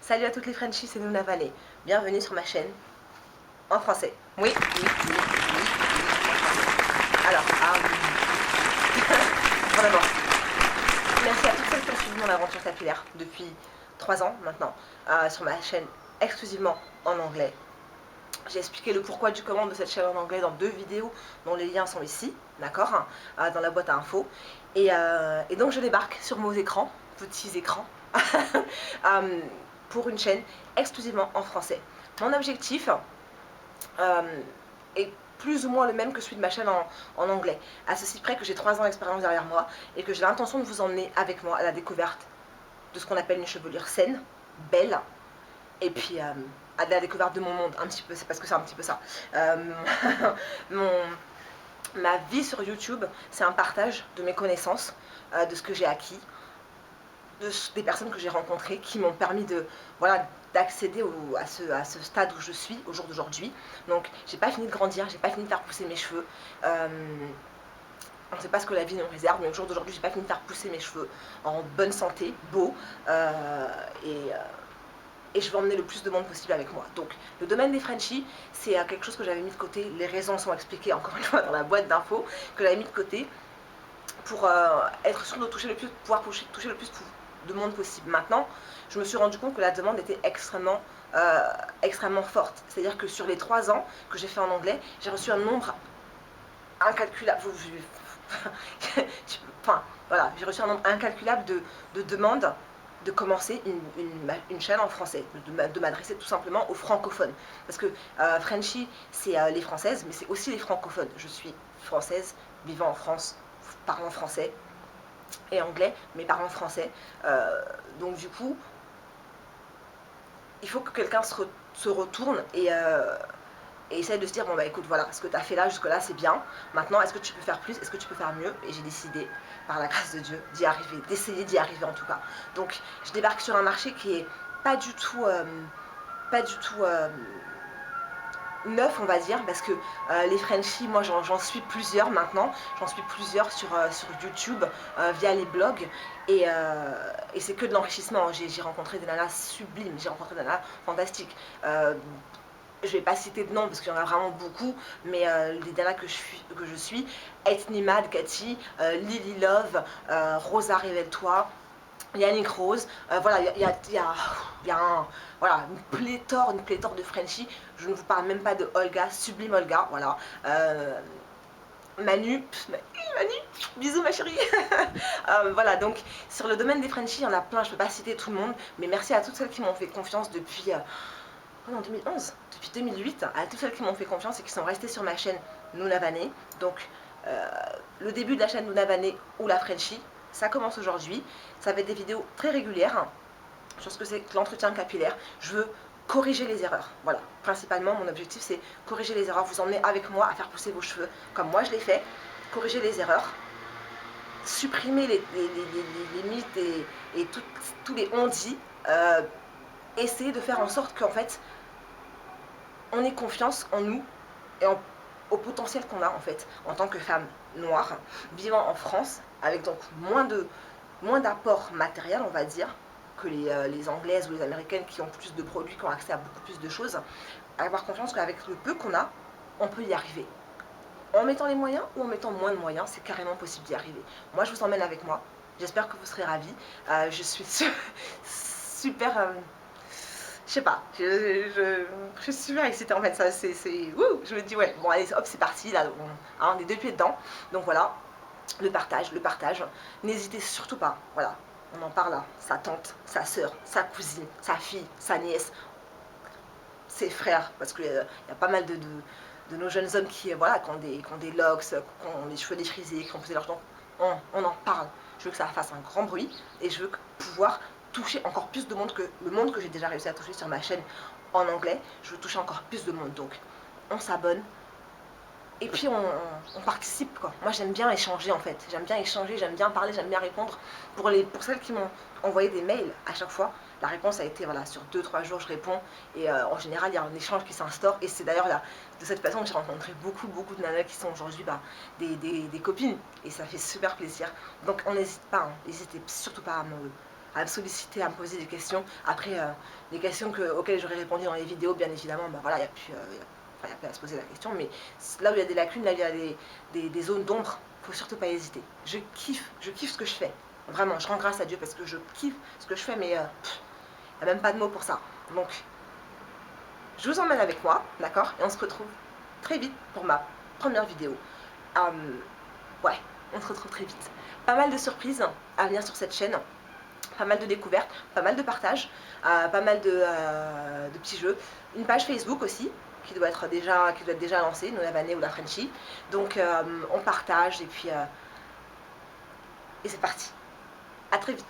Salut à toutes les Frenchies, c'est Nouna Valley. Bienvenue sur ma chaîne en français. Oui, oui, oui, oui, oui. Alors, vraiment, merci à toutes celles qui ont suivi mon aventure capillaire depuis 3 ans maintenant sur ma chaîne exclusivement en anglais. J'ai expliqué le pourquoi du comment de cette chaîne en anglais dans 2 vidéos dont les liens sont ici, d'accord, dans la boîte à infos. Et donc je débarque sur vos écrans, petits écrans, pour une chaîne exclusivement en français. Mon objectif est plus ou moins le même que celui de ma chaîne en anglais, à ceci près que j'ai 3 ans d'expérience derrière moi et que j'ai l'intention de vous emmener avec moi à la découverte de ce qu'on appelle une chevelure saine, belle, et puis à la découverte de mon monde, un petit peu, c'est parce que c'est un petit peu ça. Ma vie sur YouTube, c'est un partage de mes connaissances, de ce que j'ai acquis, des personnes que j'ai rencontrées qui m'ont permis de, voilà, d'accéder à ce stade où je suis au jour d'aujourd'hui. Donc j'ai pas fini de grandir, j'ai pas fini de faire pousser mes cheveux. On ne sait pas ce que la vie nous réserve, mais au jour d'aujourd'hui, j'ai pas fini de faire pousser mes cheveux en bonne santé, beau, et je veux emmener le plus de monde possible avec moi. Donc le domaine des Frenchies, c'est quelque chose que j'avais mis de côté. Les raisons sont expliquées encore une fois dans la boîte d'infos, que j'avais mis de côté pour être sûr de pouvoir toucher le plus de monde possible. Maintenant, je me suis rendu compte que la demande était extrêmement forte. C'est-à-dire que sur les 3 ans que j'ai fait en anglais, j'ai reçu un nombre incalculable. Enfin, voilà, j'ai reçu un nombre incalculable de demandes de commencer une chaîne en français, de m'adresser tout simplement aux francophones. Parce que Frenchie, c'est les françaises, mais c'est aussi les francophones. Je suis française, vivant en France, parlant français et anglais, mais parlant français. Donc du coup, il faut que quelqu'un se retourne et essaye de se dire, bon bah écoute, voilà, ce que tu as fait là, jusque là, c'est bien. Maintenant, est-ce que tu peux faire plus? Est-ce que tu peux faire mieux? Et j'ai décidé, par la grâce de Dieu, d'y arriver, d'essayer d'y arriver en tout cas. Donc, je débarque sur un marché qui est pas du tout neuf, on va dire, parce que les Frenchies, moi j'en suis plusieurs maintenant, j'en suis plusieurs sur YouTube, via les blogs, et c'est que de l'enrichissement. J'ai rencontré des nanas sublimes, j'ai rencontré des nanas fantastiques. Je vais pas citer de nom parce qu'il y en a vraiment beaucoup, mais les nanas que je suis, Ethnimad, Cathy, Lily Love, Rosa Révèle-toi, Yannick Rose, voilà, il y a voilà, une pléthore de Frenchies. Je ne vous parle même pas de Olga, sublime Olga, voilà. Manu, bisous ma chérie. Voilà, donc sur le domaine des Frenchies, il y en a plein, je ne peux pas citer tout le monde, mais merci à toutes celles qui m'ont fait confiance depuis 2011, depuis 2008, à toutes celles qui m'ont fait confiance et qui sont restées sur ma chaîne Nouna Valley. Donc le début de la chaîne Nouna Valley ou la Frenchie, ça commence aujourd'hui. Ça va être des vidéos très régulières sur ce que c'est que l'entretien capillaire. Je veux corriger les erreurs. Voilà, principalement mon objectif c'est corriger les erreurs, vous emmener avec moi à faire pousser vos cheveux comme moi je l'ai fait, corriger les erreurs, supprimer les mythes et tous les on-dit, essayer de faire en sorte qu'en fait on ait confiance en nous et au potentiel qu'on a en fait en tant que femme noire vivant en France, avec donc moins d'apport matériel, on va dire, que les anglaises ou les américaines qui ont plus de produits, qui ont accès à beaucoup plus de choses. Avoir confiance qu'avec le peu qu'on a, on peut y arriver. En mettant les moyens ou en mettant moins de moyens, c'est carrément possible d'y arriver. Moi, je vous emmène avec moi. J'espère que vous serez ravis. Je suis super... je sais pas, je suis super excitée en fait, ça c'est, je me dis ouais, bon allez hop c'est parti, là on est 2 pieds dedans, donc voilà, le partage, n'hésitez surtout pas, voilà, on en parle à sa tante, sa soeur, sa cousine, sa fille, sa nièce, ses frères, parce qu'il y a pas mal de nos jeunes hommes qui, voilà, qui ont des locks, qui ont les cheveux défrisés, qui ont posé leur temps, on en parle, je veux que ça fasse un grand bruit, et je veux pouvoir toucher encore plus de monde que le monde que j'ai déjà réussi à toucher sur ma chaîne en anglais. Je veux toucher encore plus de monde, donc on s'abonne et puis on participe quoi. Moi j'aime bien échanger en fait, j'aime bien échanger, j'aime bien parler, j'aime bien répondre. Pour celles qui m'ont envoyé des mails à chaque fois, la réponse a été voilà, sur 2-3 jours je réponds, et en général il y a un échange qui s'instaure, et c'est d'ailleurs de cette façon que j'ai rencontré beaucoup de nanas qui sont aujourd'hui des copines, et ça fait super plaisir. Donc on n'hésite pas, n'hésitez surtout pas me solliciter, à me poser des questions. Après, les questions auxquelles j'aurais répondu dans les vidéos, bien évidemment, bah voilà, il n'y a plus à se poser la question. Mais là où il y a des lacunes, là où il y a des zones d'ombre, il ne faut surtout pas hésiter. Je kiffe ce que je fais. Vraiment, je rends grâce à Dieu parce que je kiffe ce que je fais, mais il n'y a même pas de mots pour ça. Donc, je vous emmène avec moi, d'accord? Et on se retrouve très vite pour ma première vidéo. Ouais, on se retrouve très vite. Pas mal de surprises à venir sur cette chaîne. Pas mal de découvertes, pas mal de partages, pas mal de petits jeux. Une page Facebook aussi, qui doit être déjà lancée, Nola Vanné ou la Frenchie. Donc on partage et puis et c'est parti. À très vite.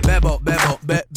Bebo, bebo, be.